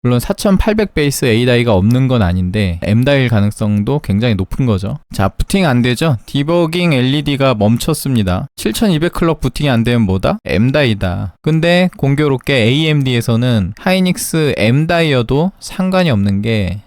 물론 4800 베이스 A다이가 없는 건 아닌데 M다이일 가능성도 굉장히 높은 거죠. 자, 부팅 안 되죠? 디버깅 LED가 멈췄습니다. 7200 클럭 부팅이 안 되면 뭐다? M다이다. 근데 공교롭게 AMD에서는 하이닉스 M다이여도 상관이 없는 게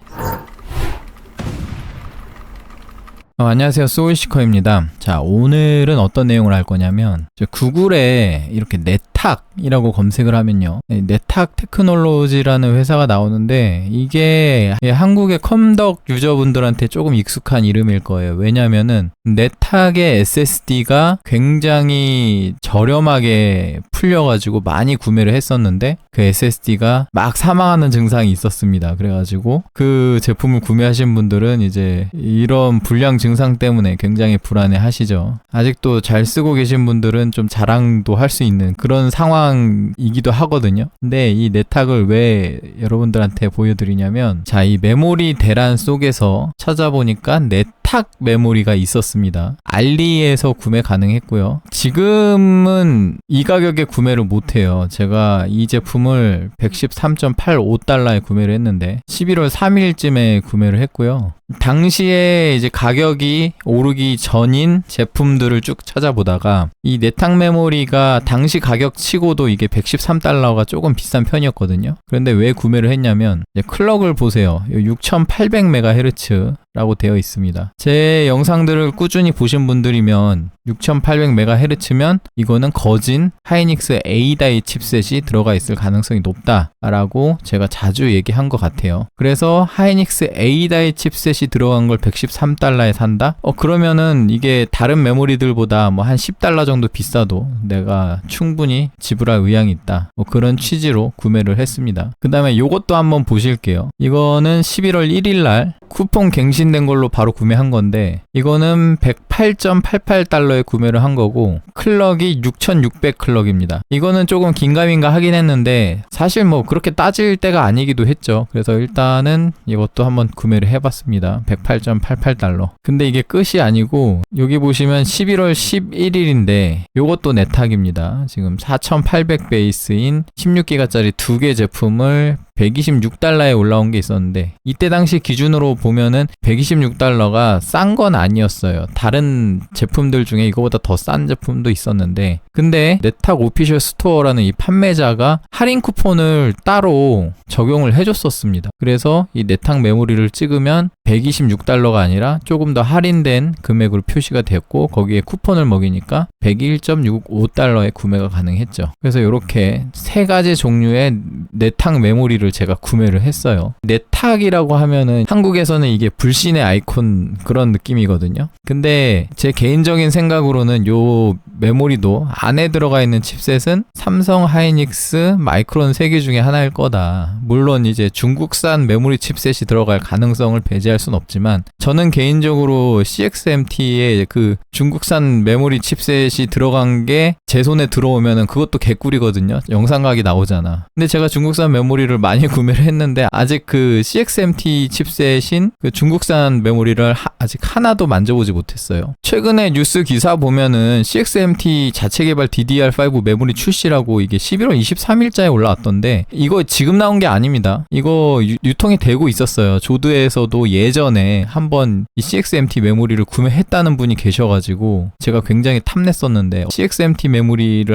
안녕하세요, 소울시커입니다. 자, 오늘은 어떤 내용을 할 거냐면 구글에 이렇게 네탁이라고 검색을 하면요, 네탁 테크놀로지라는 회사가 나오는데 이게 한국의 컴덕 유저분들한테 조금 익숙한 이름일 거예요. 왜냐면은 네탁의 SSD가 굉장히 저렴하게 풀려가지고 많이 구매를 했었는데 그 SSD가 막 사망하는 증상이 있었습니다. 그래가지고 그 제품을 구매하신 분들은 이제 이런 불량 증상 때문에 굉장히 불안해 하시죠. 아직도 잘 쓰고 계신 분들은 좀 자랑도 할 수 있는 그런 상황이기도 하거든요. 근데 이 네탁을 왜 여러분들한테 보여드리냐면, 자, 이 메모리 대란 속에서 찾아보니까 네탁 메모리가 있었습니다. 알리에서 구매 가능했고요. 지금은 이 가격에 구매를 못해요. 제가 이 제품을 113.85달러에 구매를 했는데 11월 3일쯤에 구매를 했고요. 당시에 이제 가격이 오르기 전인 제품들을 쭉 찾아보다가 이 네탁 메모리가 당시 가격 치고도 이게 113달러가 조금 비싼 편이었거든요. 그런데 왜 구매를 했냐면 클럭을 보세요. 6800MHz 라고 되어 있습니다. 제 영상들을 꾸준히 보신 분들이면 6800MHz면 이거는 거진 하이닉스 A다이 칩셋이 들어가 있을 가능성이 높다라고 제가 자주 얘기한 것 같아요. 그래서 하이닉스 A다이 칩셋이 들어간 걸 113달러에 산다? 그러면은 이게 다른 메모리들보다 뭐 한 10달러 정도 비싸도 내가 충분히 지불할 의향이 있다. 그런 취지로 구매를 했습니다. 그 다음에 요것도 한번 보실게요. 이거는 11월 1일날 쿠폰 갱신된 걸로 바로 구매한 건데 이거는 108.88달러에 구매를 한 거고 클럭이 6600 클럭입니다. 이거는 조금 긴가민가 하긴 했는데 사실 뭐 그렇게 따질 때가 아니기도 했죠. 그래서 일단은 이것도 한번 구매를 해봤습니다. 108.88달러. 근데 이게 끝이 아니고 여기 보시면 11월 11일인데 요것도 네탁입니다. 지금 4800 베이스인 16기가짜리 두 개 제품을 126달러에 올라온 게 있었는데 이때 당시 기준으로 보면은 126달러가 싼 건 아니었어요. 다른 제품들 중에 이거보다 더 싼 제품도 있었는데 근데 네탁 오피셜 스토어라는 이 판매자가 할인 쿠폰을 따로 적용을 해줬었습니다. 그래서 이 네탁 메모리를 찍으면 126달러가 아니라 조금 더 할인된 금액으로 표시가 됐고 거기에 쿠폰을 먹이니까 101.65달러에 구매가 가능했죠. 그래서 이렇게 세 가지 종류의 네탁 메모리를 제가 구매를 했어요. 네탁이라고 하면은 한국에서는 이게 불신의 아이콘 그런 느낌이거든요. 근데 제 개인적인 생각으로는 요 메모리도 안에 들어가 있는 칩셋은 삼성, 하이닉스, 마이크론 3개 중에 하나일 거다. 물론 이제 중국산 메모리 칩셋이 들어갈 가능성을 배제할 순 없지만 저는 개인적으로 CXMT에 그 중국산 메모리 칩셋이 들어간 게 제 손에 들어오면은 그것도 개꿀이거든요. 영상각이 나오잖아. 근데 제가 중국산 메모리를 많이 구매를 했는데 아직 그 CXMT 칩셋인 그 중국산 메모리를 아직 하나도 만져보지 못했어요. 최근에 뉴스 기사 보면은 CXMT 자체 개발 DDR5 메모리 출시라고 이게 11월 23일자에 올라왔던데 이거 지금 나온 게 아닙니다. 이거 유통이 되고 있었어요. 조드에서도 예전에 한번 이 CXMT 메모리를 구매했다는 분이 계셔가지고 제가 굉장히 탐냈었는데 CXMT 메모리를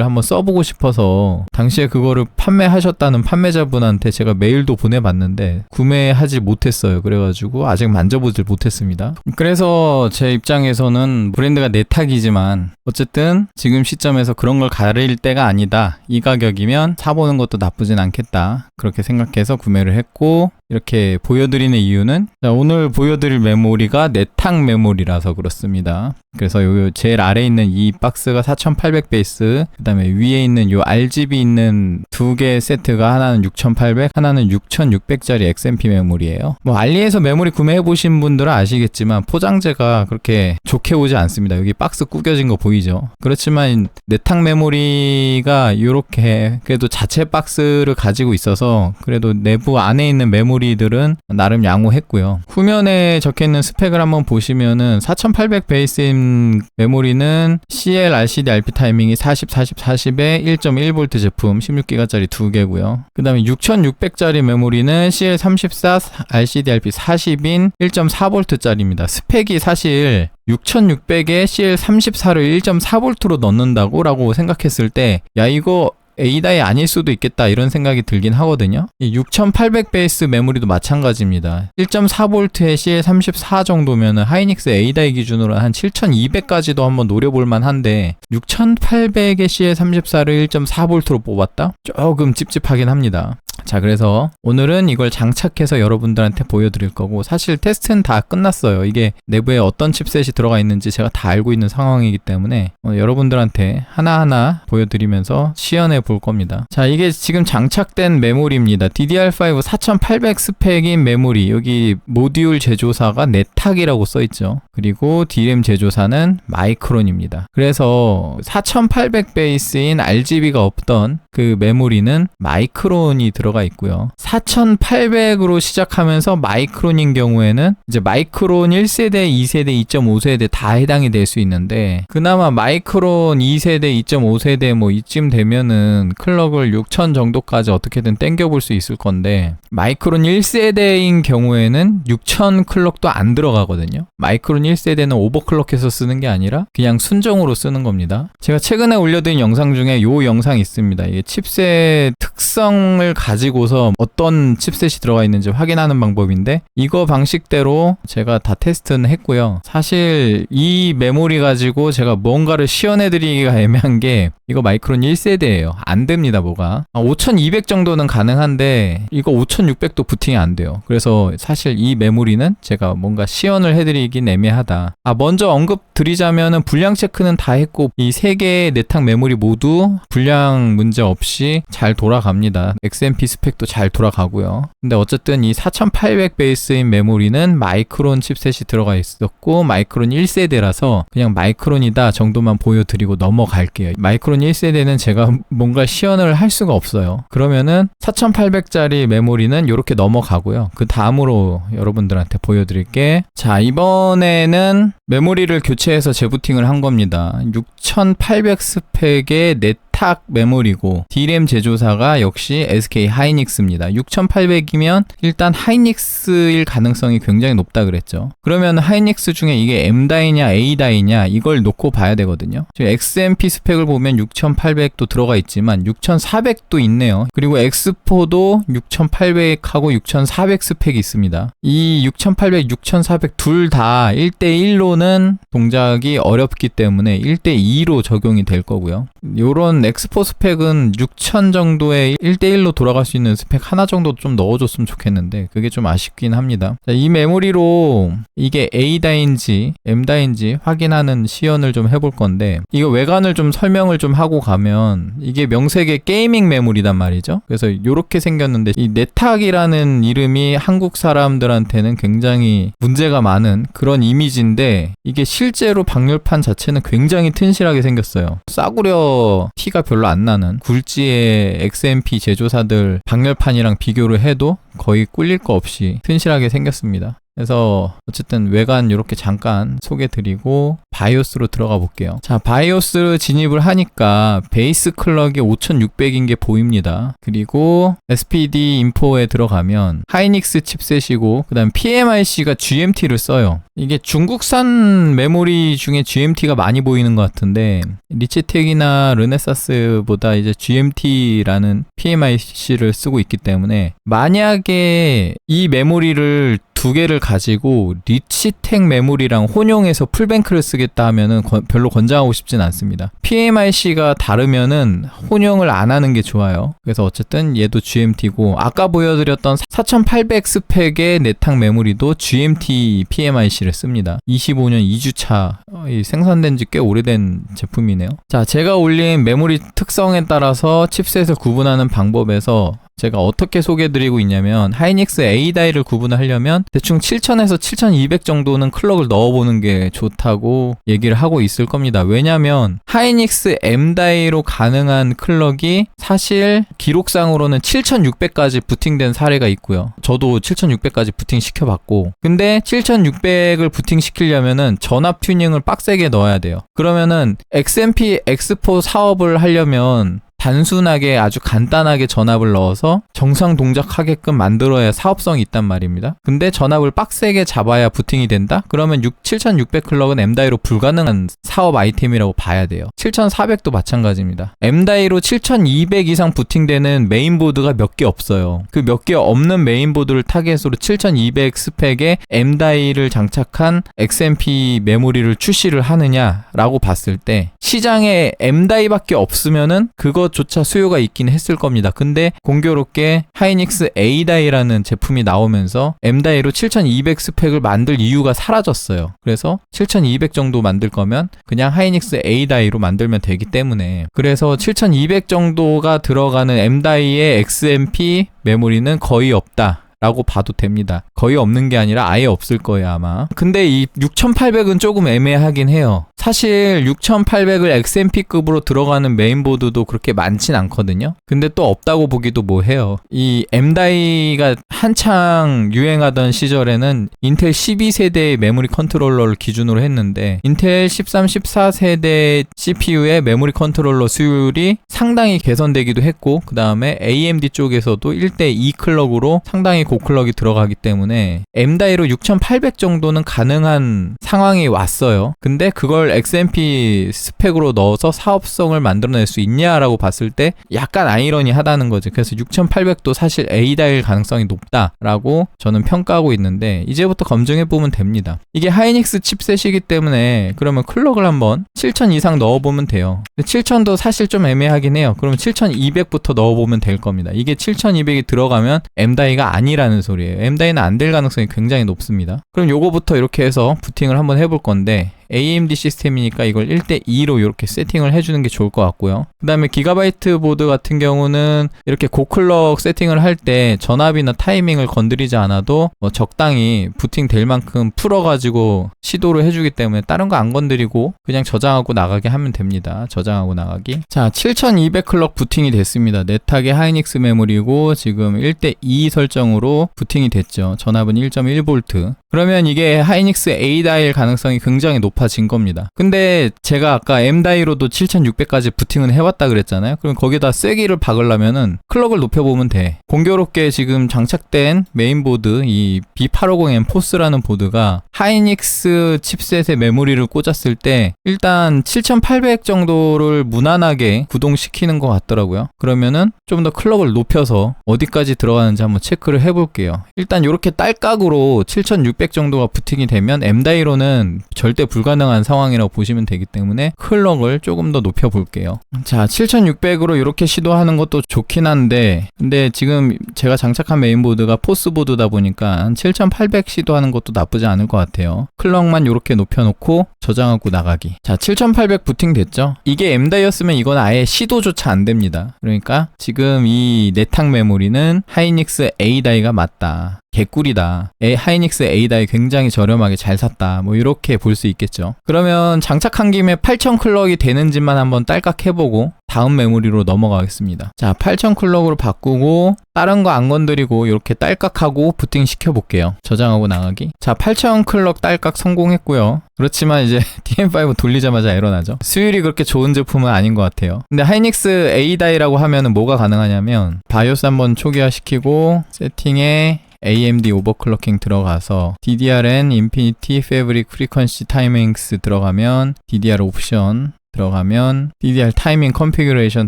한번 써보고 싶어서 당시에 그거를 판매하셨다는 판매자분한테 제가 메일도 보내봤는데 구매하지 못했어요. 그래가지고 아직 만져보질 못했습니다. 그래서 제 입장에서는 브랜드가 네탁이지만 어쨌든 지금 시점에서 그런 걸 가릴 때가 아니다. 이 가격이면 사보는 것도 나쁘진 않겠다. 그렇게 생각해서 구매를 했고 이렇게 보여드리는 이유는 오늘 보여드릴 메모리가 네탁 메모리라서 그렇습니다. 그래서 요 제일 아래에 있는 이 박스가 4800 베이스, 그 다음에 위에 있는 요 RGB 있는 두 개 세트가 하나는 6800, 하나는 6600짜리 XMP 메모리예요. 뭐 알리에서 메모리 구매해보신 분들은 아시겠지만 포장재가 그렇게 좋게 오지 않습니다. 여기 박스 구겨진 거 보이죠? 그렇지만 네탁 메모리가 이렇게 그래도 자체 박스를 가지고 있어서 그래도 내부 안에 있는 메모리 메모리들은 나름 양호했고요. 후면에 적혀있는 스펙을 한번 보시면은 4800 베이스인 메모리는 CL RCD RP 타이밍이 40, 40, 40에 1.1V 제품 16기가짜리 2개고요. 그 다음에 6600짜리 메모리는 CL34 RCD RP 40인 1.4V짜리입니다. 스펙이 사실 6600에 CL34를 1.4V로 넣는다고 라고 생각했을 때 야 이거 A다이 아닐 수도 있겠다 이런 생각이 들긴 하거든요. 이 6800 베이스 메모리도 마찬가지입니다. 1.4V에 CL34 정도면은 하이닉스 A다이 기준으로 한 7200까지도 한번 노려볼만 한데 6800에 CL34를 1.4V로 뽑았다? 조금 찝찝하긴 합니다. 자, 그래서 오늘은 이걸 장착해서 여러분들한테 보여드릴 거고, 사실 테스트는 다 끝났어요. 이게 내부에 어떤 칩셋이 들어가 있는지 제가 다 알고 있는 상황이기 때문에 여러분들한테 하나하나 보여드리면서 시연해 볼 겁니다. 자, 이게 지금 장착된 메모리입니다. DDR5 4800 스펙인 메모리, 여기 모듈 제조사가 네탁이라고 써있죠. 그리고 DRAM 제조사는 마이크론입니다. 그래서 4800 베이스인 RGB가 없던 그 메모리는 마이크론이 들어가 있고요. 4800으로 시작하면서 마이크론인 경우에는 이제 마이크론 1세대, 2세대, 2.5세대 다 해당이 될 수 있는데, 그나마 마이크론 2세대, 2.5세대 뭐 이쯤 되면은 클럭을 6000 정도까지 어떻게든 땡겨볼 수 있을 건데, 마이크론 1세대인 경우에는 6000 클럭도 안 들어가거든요. 마이크론 1세대는 오버클럭해서 쓰는 게 아니라 그냥 순정으로 쓰는 겁니다. 제가 최근에 올려드린 영상 중에 요 영상이 있습니다. 이게 칩셋 특성을 가지고서 어떤 칩셋이 들어가 있는지 확인하는 방법인데, 이거 방식대로 제가 다 테스트는 했고요. 사실 이 메모리 가지고 제가 뭔가를 시연해드리기가 애매한 게, 이거 마이크론 1세대예요. 안 됩니다, 뭐가. 5200 정도는 가능한데 이거 5600도 부팅이 안 돼요. 그래서 사실 이 메모리는 제가 뭔가 시연을 해드리긴 애매하다. 먼저 언급 드리자면은 불량 체크는 다 했고, 이 세 개의 내탁 메모리 모두 불량 문제 없이 잘 돌아갑니다. XMP 스펙도 잘 돌아가고요. 근데 어쨌든 이 4800 베이스인 메모리는 마이크론 칩셋이 들어가 있었고, 마이크론 1세대라서 그냥 마이크론이다 정도만 보여드리고 넘어갈게요. 마이크론 1세대는 제가 뭔가 시연을 할 수가 없어요. 그러면은 4800짜리 메모리는 이렇게 넘어가고요. 그 다음으로 여러분들한테 보여드릴 게, 자, 이번에는 메모리를 교체해서 재부팅을 한 겁니다. 6800 스펙의 네탁 메모리고, DRAM 제조사가 역시 SK 하이닉스입니다. 6800이면 일단 하이닉스일 가능성이 굉장히 높다 그랬죠. 그러면 하이닉스 중에 이게 M다이냐 A다이냐 이걸 놓고 봐야 되거든요. 지금 XMP 스펙을 보면 6800도 들어가 있지만 6400도 있네요. 그리고 X4도 6800하고 6400 스펙이 있습니다. 이 6800, 6400 둘 다 1대1로는 동작이 어렵기 때문에 1대2로 적용이 될 거고요. 요런 X4 스펙은 6000 정도의 1대1로 돌아갈 수 있는 스펙 하나 정도 좀 넣어줬으면 좋겠는데, 그게 좀 아쉽긴 합니다. 자, 이 메모리로 이게 A다인지 M다인지 확인하는 시연을 좀 해볼 건데, 이거 외관을 좀 설명을 좀 하고 가면, 이게 명색의 게이밍 메모리단 말이죠. 그래서 이렇게 생겼는데, 이 네탁이라는 이름이 한국 사람들한테는 굉장히 문제가 많은 그런 이미지인데, 이게 실제로 방열판 자체는 굉장히 튼실하게 생겼어요. 싸구려 티가 별로 안 나는, 굴지의 XMP 제조사들 방열판이랑 비교를 해도 거의 꿀릴 거 없이 튼실하게 생겼습니다. 그래서 어쨌든 외관 이렇게 잠깐 소개드리고 바이오스로 들어가 볼게요. 자, 바이오스 진입을 하니까 베이스 클럭이 5600인 게 보입니다. 그리고 SPD 인포에 들어가면 하이닉스 칩셋이고, 그 다음 PMIC가 GMT를 써요. 이게 중국산 메모리 중에 GMT가 많이 보이는 것 같은데, 리치텍이나 르네사스보다 이제 GMT라는 PMIC를 쓰고 있기 때문에, 만약에 이 메모리를 두 개를 가지고 리치텍 메모리랑 혼용해서 풀뱅크를 쓰겠다 하면은 별로 권장하고 싶진 않습니다. PMIC가 다르면은 혼용을 안 하는 게 좋아요. 그래서 어쨌든 얘도 GMT고, 아까 보여드렸던 4800 스펙의 내탁 메모리도 GMT PMIC를 씁니다. 25년 2주차 생산된 지 꽤 오래된 제품이네요. 자, 제가 올린 메모리 특성에 따라서 칩셋을 구분하는 방법에서 제가 어떻게 소개해드리고 있냐면 하이닉스 A다이를 구분하려면 대충 7000에서 7200 정도는 클럭을 넣어보는 게 좋다고 얘기를 하고 있을 겁니다. 왜냐면 하이닉스 M다이로 가능한 클럭이 사실 기록상으로는 7600까지 부팅된 사례가 있고요. 저도 7600까지 부팅 시켜봤고, 근데 7600을 부팅 시키려면은 전압 튜닝을 빡세게 넣어야 돼요. 그러면은 XMP X4 사업을 하려면 단순하게 아주 간단하게 전압을 넣어서 정상 동작하게끔 만들어야 사업성이 있단 말입니다. 근데 전압을 빡세게 잡아야 부팅이 된다? 그러면 7600 클럭은 M다이로 불가능한 사업 아이템이라고 봐야 돼요. 7400도 마찬가지입니다. M다이로 7200 이상 부팅되는 메인보드가 몇 개 없어요. 그 몇 개 없는 메인보드를 타겟으로 7200 스펙에 M다이를 장착한 XMP 메모리를 출시를 하느냐라고 봤을 때 시장에 M다이밖에 없으면은 그것조차 수요가 있긴 했을 겁니다. 근데 공교롭게 하이닉스 A다이라는 제품이 나오면서 M다이로 7200 스펙을 만들 이유가 사라졌어요. 그래서 7200 정도 만들 거면 그냥 하이닉스 A다이로 만들면 되기 때문에, 그래서 7200 정도가 들어가는 M다이의 XMP 메모리는 거의 없다 라고 봐도 됩니다. 거의 없는 게 아니라 아예 없을 거예요, 아마. 근데 이 6800은 조금 애매하긴 해요. 사실 6800을 XMP급으로 들어가는 메인보드도 그렇게 많진 않거든요. 근데 또 없다고 보기도 뭐해요. 이 M다이가 한창 유행하던 시절에는 인텔 12세대의 메모리 컨트롤러를 기준으로 했는데 인텔 13, 14세대 CPU의 메모리 컨트롤러 수율이 상당히 개선되기도 했고, 그 다음에 AMD 쪽에서도 1대2 클럭으로 상당히 고클럭이 들어가기 때문에 M다이로 6800 정도는 가능한 상황이 왔어요. 근데 그걸 XMP 스펙으로 넣어서 사업성을 만들어낼 수 있냐라고 봤을 때 약간 아이러니하다는 거죠. 그래서 6800도 사실 A다일 가능성이 높다라고 저는 평가하고 있는데, 이제부터 검증해보면 됩니다. 이게 하이닉스 칩셋이기 때문에 그러면 클럭을 한번 7000 이상 넣어보면 돼요. 근데 7000도 사실 좀 애매하긴 해요. 그러면 7200부터 넣어보면 될 겁니다. 이게 7200이 들어가면 M다이가 아니라는 소리예요. M다이는 안 될 가능성이 굉장히 높습니다. 그럼 요거부터 이렇게 해서 부팅을 한번 해볼 건데, AMD 시스템이니까 이걸 1대2로 이렇게 세팅을 해주는 게 좋을 것 같고요. 그 다음에 기가바이트 보드 같은 경우는 이렇게 고클럭 세팅을 할 때 전압이나 타이밍을 건드리지 않아도 뭐 적당히 부팅 될 만큼 풀어가지고 시도를 해주기 때문에 다른 거 안 건드리고 그냥 저장하고 나가게 하면 됩니다. 저장하고 나가기. 자, 7200 클럭 부팅이 됐습니다. 네탁의 하이닉스 메모리고 지금 1대2 설정으로 부팅이 됐죠. 전압은 1.1V. 그러면 이게 하이닉스 A다일 가능성이 굉장히 높아진 겁니다. 근데 제가 아까 M다이로도 7600까지 부팅은 해왔다 그랬잖아요. 그럼 거기다 쐐기를 박으려면은 클럭을 높여보면 돼. 공교롭게 지금 장착된 메인보드 이 B850M 포스라는 보드가 하이닉스 칩셋의 메모리를 꽂았을 때 일단 7800 정도를 무난하게 구동시키는 것 같더라고요. 그러면은 좀 더 클럭을 높여서 어디까지 들어가는지 한번 체크를 해볼게요. 일단 이렇게 딸깍으로 7600 정도가 부팅이 되면 M다이로는 절대 불가능한 상황이라고 보시면 되기 때문에 클럭을 조금 더 높여볼게요. 자, 7600으로 이렇게 시도하는 것도 좋긴 한데, 근데 지금 제가 장착한 메인보드가 포스보드다 보니까 7800 시도하는 것도 나쁘지 않을 것 같아요. 클럭만 이렇게 높여놓고 저장하고 나가기. 자, 7800 부팅 됐죠? 이게 M다이였으면 이건 아예 시도조차 안 됩니다. 그러니까 지금 이 내탁 메모리는 하이닉스 A다이가 맞다. 개꿀이다. 하이닉스 A다이 굉장히 저렴하게 잘 샀다. 뭐 이렇게 볼 수 있겠죠. 그러면 장착한 김에 8000 클럭이 되는지만 한번 딸깍 해보고 다음 메모리로 넘어가겠습니다. 자, 8000 클럭으로 바꾸고 다른 거 안 건드리고 이렇게 딸깍하고 부팅 시켜볼게요. 저장하고 나가기. 자, 8000 클럭 딸깍 성공했고요. 그렇지만 이제 DM5 돌리자마자 에러 나죠. 수율이 그렇게 좋은 제품은 아닌 것 같아요. 근데 하이닉스 A다이라고 하면은 뭐가 가능하냐면 바이오스 한번 초기화시키고 세팅에 AMD 오버클럭킹 들어가서 DDRN 인피니티 패브릭 프리퀀시 타이밍스 들어가면 DDR 옵션 들어가면 DDR 타이밍 컨피규레이션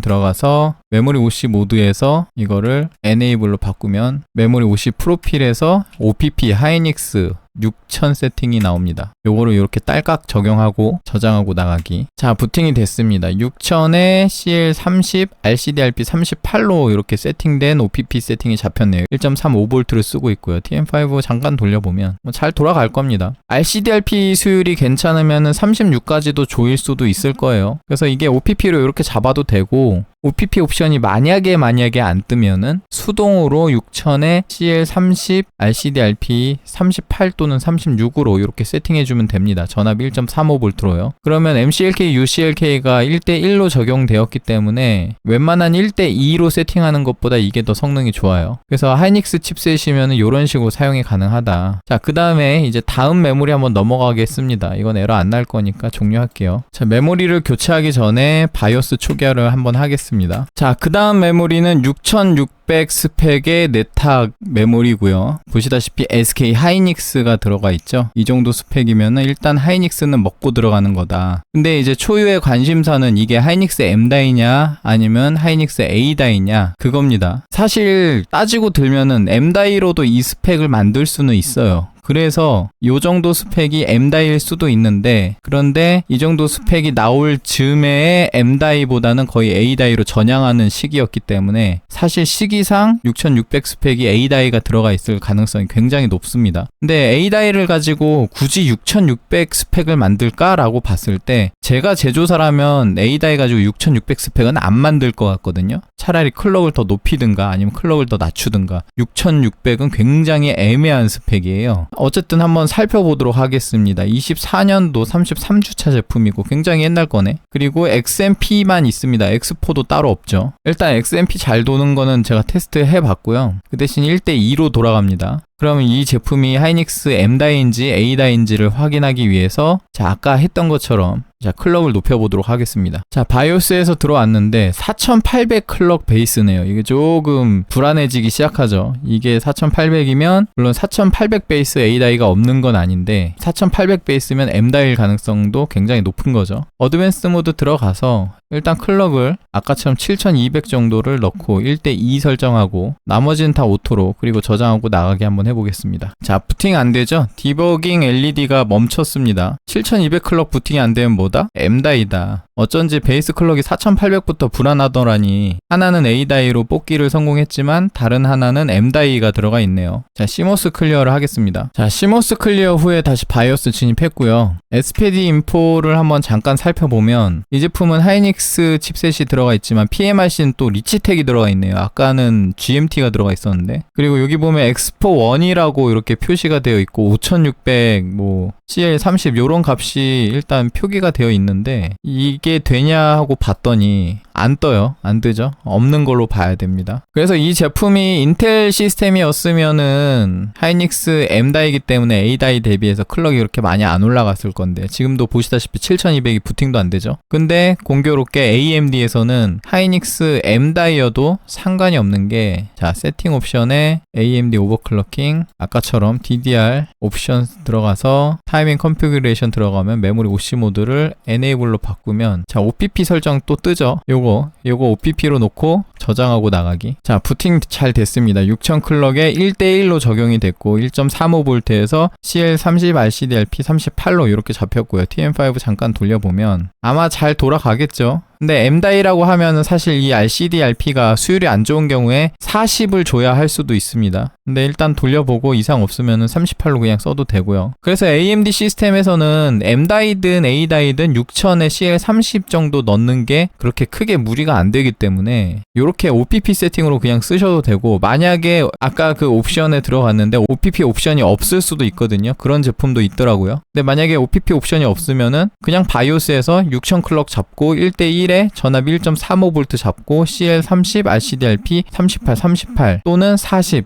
들어가서 메모리 OC 모드에서 이거를 Enable로 바꾸면 메모리 OC 프로필에서 OPP 하이닉스 6000 세팅이 나옵니다. 요거를 이렇게 딸깍 적용하고 저장하고 나가기. 자, 부팅이 됐습니다. 6000에 CL30, RCDRP 38로 이렇게 세팅된 OPP 세팅이 잡혔네요. 1.35V를 쓰고 있고요. TM5 잠깐 돌려보면 잘 돌아갈 겁니다. RCDRP 수율이 괜찮으면 36까지도 조일 수도 있을 거예요. 그래서 이게 OPP로 이렇게 잡아도 되고, OPP 옵션이 만약에 안 뜨면은 수동으로 6000에 CL30, RCD/RP 38 또는 36으로 이렇게 세팅해주면 됩니다. 전압 1.35V로요. 그러면 MCLK, UCLK가 1대1로 적용되었기 때문에 웬만한 1대2로 세팅하는 것보다 이게 더 성능이 좋아요. 그래서 하이닉스 칩셋이면 이런 식으로 사용이 가능하다. 자, 그 다음에 이제 다음 메모리 한번 넘어가겠습니다. 이건 에러 안 날 거니까 종료할게요. 자, 메모리를 교체하기 전에 바이오스 초기화를 한번 하겠습니다. 자, 그 다음 메모리는 6600 스펙의 네탁 메모리고요. 보시다시피 SK 하이닉스가 들어가 있죠. 이 정도 스펙이면 일단 하이닉스는 먹고 들어가는 거다. 근데 이제 초유의 관심사는 이게 하이닉스 M다이냐 아니면 하이닉스 A다이냐 그겁니다. 사실 따지고 들면은 M다이로도 이 스펙을 만들 수는 있어요. 그래서 이 정도 스펙이 M다이일 수도 있는데, 그런데 이 정도 스펙이 나올 즈음에 M다이보다는 거의 A다이로 전향하는 시기였기 때문에 사실 시기상 6600 스펙이 A다이가 들어가 있을 가능성이 굉장히 높습니다. 근데 A다이를 가지고 굳이 6600 스펙을 만들까라고 봤을 때 제가 제조사라면 A다이 가지고 6600 스펙은 안 만들 것 같거든요. 차라리 클럭을 더 높이든가 아니면 클럭을 더 낮추든가. 6600은 굉장히 애매한 스펙이에요. 어쨌든 한번 살펴보도록 하겠습니다. 24년도 33주차 제품이고 굉장히 옛날 거네. 그리고 XMP만 있습니다. X4도 따로 없죠. 일단 XMP 잘 도는 거는 제가 테스트 해봤고요. 그 대신 1대2로 돌아갑니다. 그러면 이 제품이 하이닉스 M다이인지 A다이인지를 확인하기 위해서 자, 아까 했던 것처럼 자, 클럭을 높여보도록 하겠습니다. 자, 바이오스에서 들어왔는데 4800 클럭 베이스네요. 이게 조금 불안해지기 시작하죠. 이게 4800이면 물론 4800 베이스 A다이가 없는 건 아닌데 4800 베이스면 M다이일 가능성도 굉장히 높은 거죠. 어드밴스드 모드 들어가서 일단 클럭을 아까처럼 7200 정도를 넣고 1대2 설정하고 나머지는 다 오토로 그리고 저장하고 나가게 한번 해보겠습니다. 자, 부팅 안 되죠? 디버깅 LED가 멈췄습니다. 7200 클럭 부팅이 안 되면 뭐다? M다이다. 어쩐지 베이스 클럭이 4800부터 불안하더라니 하나는 A다이로 뽑기를 성공했지만 다른 하나는 M다이가 들어가 있네요. 자, 시모스 클리어를 하겠습니다. 자, 시모스 클리어 후에 다시 바이오스 진입했고요. SPD 인포를 한번 잠깐 살펴보면 이 제품은 하이닉스 칩셋이 들어가 있지만 PMRC는 또 리치텍이 들어가 있네요. 아까는 GMT가 들어가 있었는데. 그리고 여기 보면 엑스포1이라고 이렇게 표시가 되어 있고 5600 뭐 CL30 요런 값이 일단 표기가 되어 있는데 이게 되냐 하고 봤더니 안 떠요. 안 뜨죠. 없는 걸로 봐야 됩니다. 그래서 이 제품이 인텔 시스템이었으면은 하이닉스 M다이기 때문에 A다이 대비해서 클럭이 그렇게 많이 안 올라갔을 건데 지금도 보시다시피 7200이 부팅도 안 되죠. 근데 공교롭게 AMD에서는 하이닉스 M다이여도 상관이 없는 게 자, 세팅 옵션에 AMD 오버클럭킹 아까처럼 DDR 옵션 들어가서 타이밍 컨피그레이션 들어가면 메모리 OC 모드를 Enable로 바꾸면 자, OPP 설정 또 뜨죠. 요거 OPP로 놓고 저장하고 나가기. 자, 부팅 잘 됐습니다. 6000 클럭에 1대1로 적용이 됐고 1.35V에서 CL30, RCD/RP 38로 이렇게 잡혔고요. TM5 잠깐 돌려보면 아마 잘 돌아가겠죠. 근데 M다이라고 하면은 사실 이 RCD/RP가 수율이 안 좋은 경우에 40을 줘야 할 수도 있습니다. 근데 일단 돌려보고 이상 없으면은 38로 그냥 써도 되고요. 그래서 AMD 시스템에서는 M다이든 A다이든 6000에 CL30 정도 넣는 게 그렇게 크게 무리가 안 되기 때문에 이렇게 OPP 세팅으로 그냥 쓰셔도 되고, 만약에 아까 그 옵션에 들어갔는데 OPP 옵션이 없을 수도 있거든요. 그런 제품도 있더라고요. 근데 만약에 OPP 옵션이 없으면은 그냥 바이오스에서 6000 클럭 잡고 1대1에 전압 1.35V 잡고 CL30, RCD/RP 38 또는 40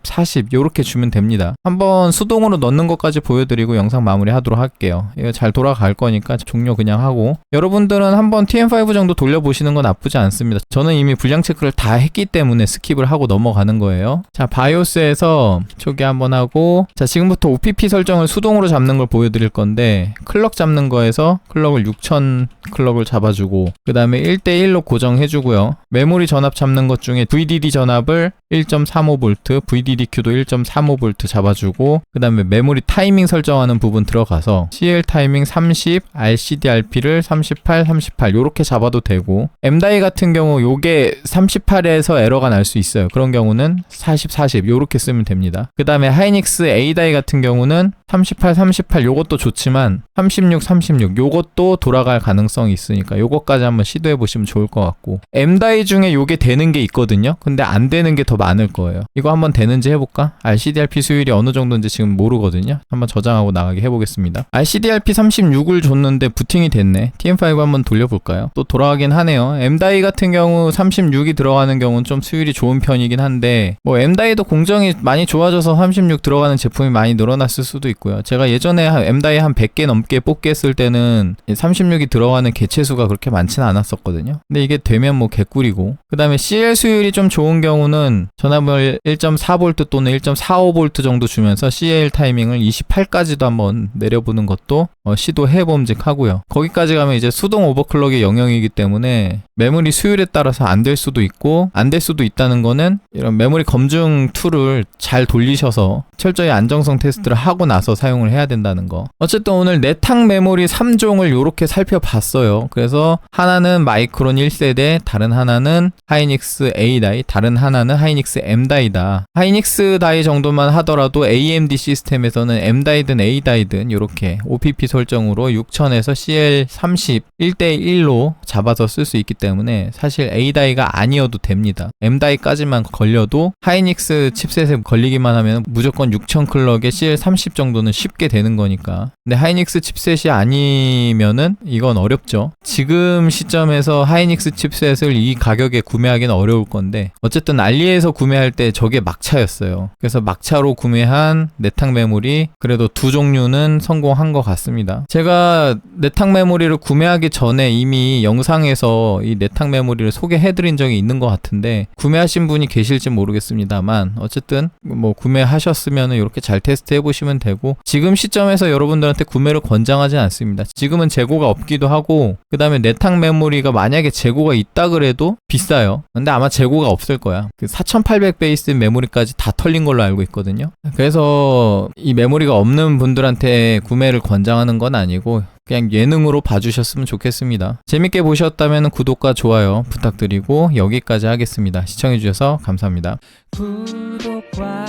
요렇게 주면 됩니다. 한번 수동으로 넣는 것까지 보여드리고 영상 마무리하도록 할게요. 이거 잘 돌아갈 거니까 종료 그냥 하고, 여러분들은 한번 TM5 정도 돌려보시는 건 나쁘지 않습니다. 저는 이미 불량 체크를 다 했기 때문에 스킵을 하고 넘어가는 거예요. 자, 바이오스에서 초기 한번 하고, 자, 지금부터 OPP 설정을 수동으로 잡는 걸 보여드릴 건데, 클럭 잡는 거에서 클럭을 6000 클럭을 잡아주고, 그 다음에 1대1로 고정해주고요. 메모리 전압 잡는 것 중에 VDD 전압을 1.35V, VDDQ도 1.35V 잡아주고, 그 다음에 메모리 타이밍 설정하는 부분 들어가서 CL 타이밍 30, RCD/RP를 38 요렇게 잡아도 되고, M다이 같은 경우 요게 38에서 에러가 날 수 있어요. 그런 경우는 40 요렇게 쓰면 됩니다. 그 다음에 하이닉스 A다이 같은 경우는 38 요것도 좋지만 36 요것도 돌아갈 가능성이 있으니까 요것까지 한번 시도해 보시면 좋을 것 같고, M다이 중에 요게 되는 게 있거든요. 근데 안 되는 게 더 많을 거예요. 이거 한번 되는지 해볼까? RCDRP 수율이 어느 정도인지 지금 모르거든요. 한번 저장하고 나가게 해보겠습니다. RCDRP 36을 줬는데 부팅이 됐네. TM5 한번 돌려볼까요? 또 돌아가긴 하네요. M다이 같은 경우 36이 들어가는 경우는 좀 수율이 좋은 편이긴 한데, 뭐 M다이도 공정이 많이 좋아져서 36 들어가는 제품이 많이 늘어났을 수도 있고요. 제가 예전에 M다이 한 100개 넘게 뽑기 했을 때는 36이 들어가는 개체수가 그렇게 많지는 않았었거든요. 근데 이게 되면 뭐 개꿀이고, 그 다음에 CL 수율이 좀 좋은 경우는 전압을 1.4V 또는 1.45V 정도 주면서 CL 타이밍을 28까지도 한번 내려보는 것도 시도해봄직 하고요. 거기까지 가면 이제 수동 오버클럭의 영역이기 때문에 메모리 수율에 따라서 안 될 수도 있고, 안 될 수도 있다는 거는 이런 메모리 검증 툴을 잘 돌리셔서 철저히 안정성 테스트를 하고 나서 사용을 해야 된다는 거. 어쨌든 오늘 내탁 메모리 3종을 이렇게 살펴봤어요. 그래서 하나는 마이크론 1세대, 다른 하나는 하이닉스 A다이, 다른 하나는 하이닉스 M다이다. 하이닉스 다이 정도만 하더라도 AMD 시스템에서는 M다이든 A다이든 이렇게 OPP 설정으로 6000에서 CL30 1대1로 잡아서 쓸 수 있기 때문에 사실 A다이가 아니어도 됩니다. M다이까지만 걸려도 하이닉스 칩셋에 걸리기만 하면 무조건 6000 클럭에 CL30 정도는 쉽게 되는 거니까. 근데 하이닉스 칩셋이 아니면은 이건 어렵죠. 지금 시점에서 하이닉스 칩셋을 이 가격에 구매하기는 어려울 건데, 어쨌든 알리에서 구매할 때 저게 막차였어요. 그래서 막차로 구매한 내탁 메모리 그래도 두 종류는 성공한 것 같습니다. 제가 내탁 메모리를 구매하기 전에 이미 영상에서 이 내탁 메모리를 소개해드린 적이 있는 것 같은데, 구매하신 분이 계실지 모르겠습니다만 어쨌든 뭐 구매하셨으면 이렇게 잘 테스트 해보시면 되고, 지금 시점에서 여러분들한테 구매를 권장하진 않습니다. 지금은 재고가 없기도 하고, 그 다음에 내탁 메모리가 만약에 재고가 있다 그래도 비싸요. 근데 아마 재고가 없을 거야. 그 4800 베이스 메모리까지 다 털린 걸로 알고 있거든요. 그래서 이 메모리가 없는 분들한테 구매를 권장하는 건 아니고 그냥 예능으로 봐주셨으면 좋겠습니다. 재밌게 보셨다면 구독과 좋아요 부탁드리고 여기까지 하겠습니다. 시청해주셔서 감사합니다. 구독과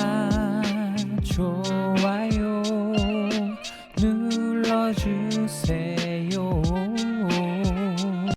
좋아요